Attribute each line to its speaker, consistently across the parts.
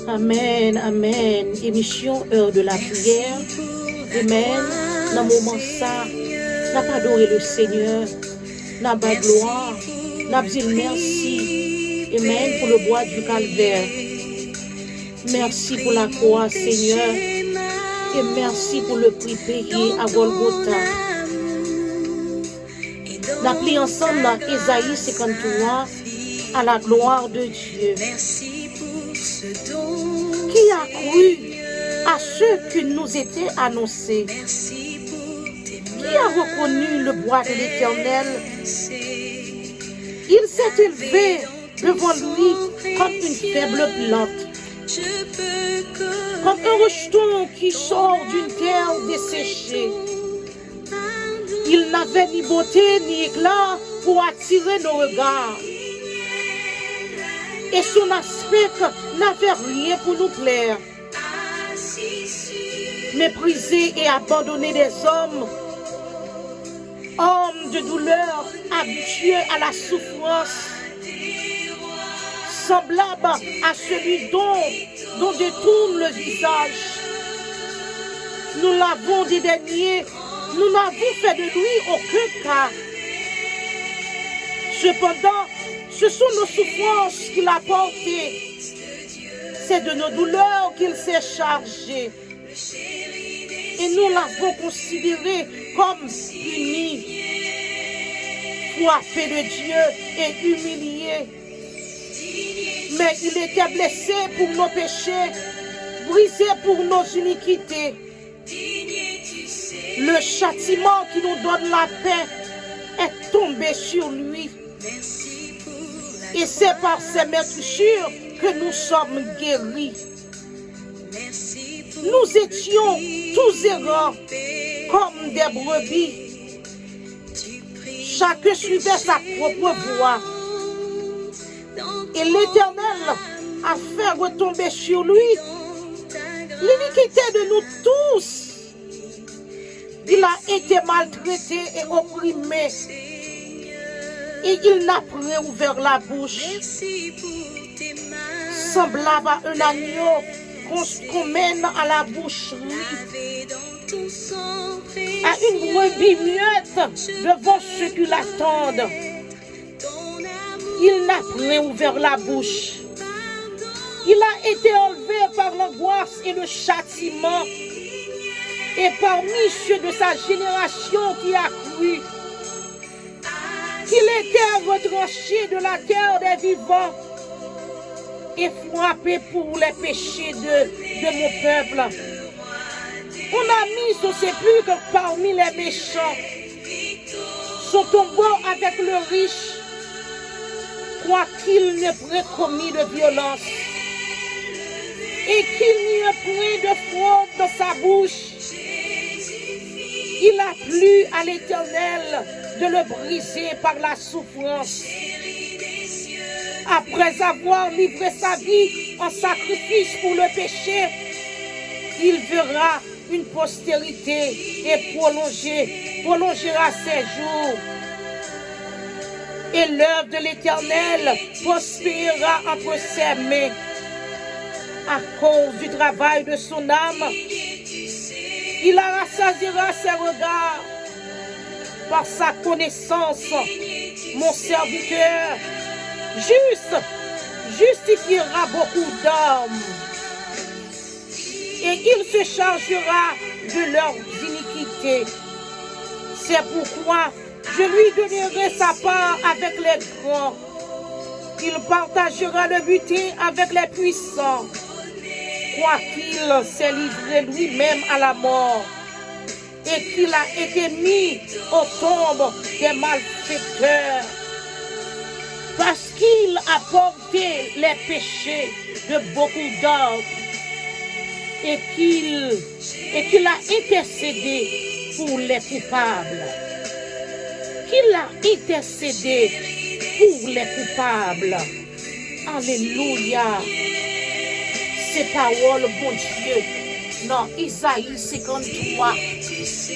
Speaker 1: Amen, amen. Émission Heure de la prière. Amen. Dans le moment ça, n'a pas adoré le Seigneur. N'a pas gloire. N'a pas dit merci. Amen. Pour le bois du calvaire. Merci pour la croix, Seigneur. Et merci pour le prix payé à Golgotha. N'a pris ensemble dans Ésaïe 53 à la gloire de Dieu. Qui a cru à ceux qui nous étaient annoncés? Qui a reconnu le bois de l'Éternel? Il s'est élevé devant lui comme une faible plante, comme un rejeton qui sort d'une terre desséchée. Il n'avait ni beauté ni éclat pour attirer nos regards. Et son aspect n'avait rien pour nous plaire. Méprisé et abandonné des hommes, homme de douleur, habitué à la souffrance, semblable à celui dont détourne le visage. Nous l'avons dédaigné, nous n'avons fait de lui aucun cas. Cependant, ce sont nos souffrances qu'il a portées. C'est de nos douleurs qu'il s'est chargé. Et nous l'avons considéré comme puni, frappé de Dieu et humilié. Mais il était blessé pour nos péchés, brisé pour nos iniquités. Le châtiment qui nous donne la paix est tombé sur lui. Et c'est par ses meurtrissures que nous sommes guéris. Nous étions tous errants comme des brebis. Chacun suivait sa propre voie. Et l'Éternel a fait retomber sur lui l'iniquité de nous tous. Il a été maltraité et opprimé. Et il n'a point ouvert la bouche. Semblable à un agneau qu'on mène à la boucherie, à une brebis muette devant ceux qui l'attendent. Il n'a point ouvert la bouche. Il a été enlevé par l'angoisse et le châtiment. Et parmi ceux de sa génération qui a cru qu'il était retranché de la terre des vivants et frappé pour les péchés de mon peuple. On a mis son sépulcre parmi les méchants, son tombeau avec le riche, quoiqu'il n'ait point commis de violence et qu'il n'y ait point de fraude dans sa bouche. Il a plu à l'Éternel de le briser par la souffrance. Après avoir livré sa vie en sacrifice pour le péché, il verra une postérité et prolongera ses jours. Et l'œuvre de l'Éternel prospérera entre ses mains. À cause du travail de son âme, il rassasiera ses regards. Par sa connaissance, mon serviteur justifiera beaucoup d'hommes. Et il se chargera de leurs iniquités. C'est pourquoi je lui donnerai sa part avec les grands. Il partagera le butin avec les puissants, quoiqu'il s'est livré lui-même à la mort et qu'il a été mis aux tombes des malfaiteurs, parce qu'il a porté les péchés de beaucoup d'autres et qu'il a intercédé pour les coupables. Qu'il a intercédé pour les coupables. Alléluia. Ces paroles, bon Dieu, dans Isaïe 53,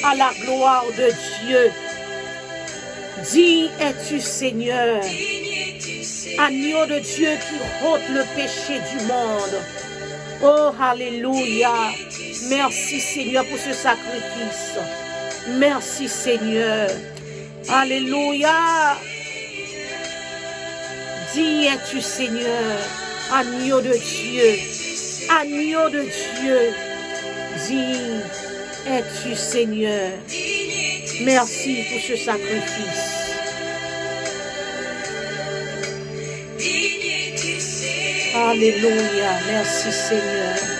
Speaker 1: à la gloire de Dieu. Dis es-tu Seigneur, agneau de Dieu qui ôte le péché du monde. Oh, alléluia. Merci Seigneur pour ce sacrifice. Merci Seigneur. Alléluia. Digne es-tu Seigneur, agneau de Dieu, agneau de Dieu. Digne es-tu Seigneur. Merci pour ce sacrifice. Alléluia. Merci Seigneur.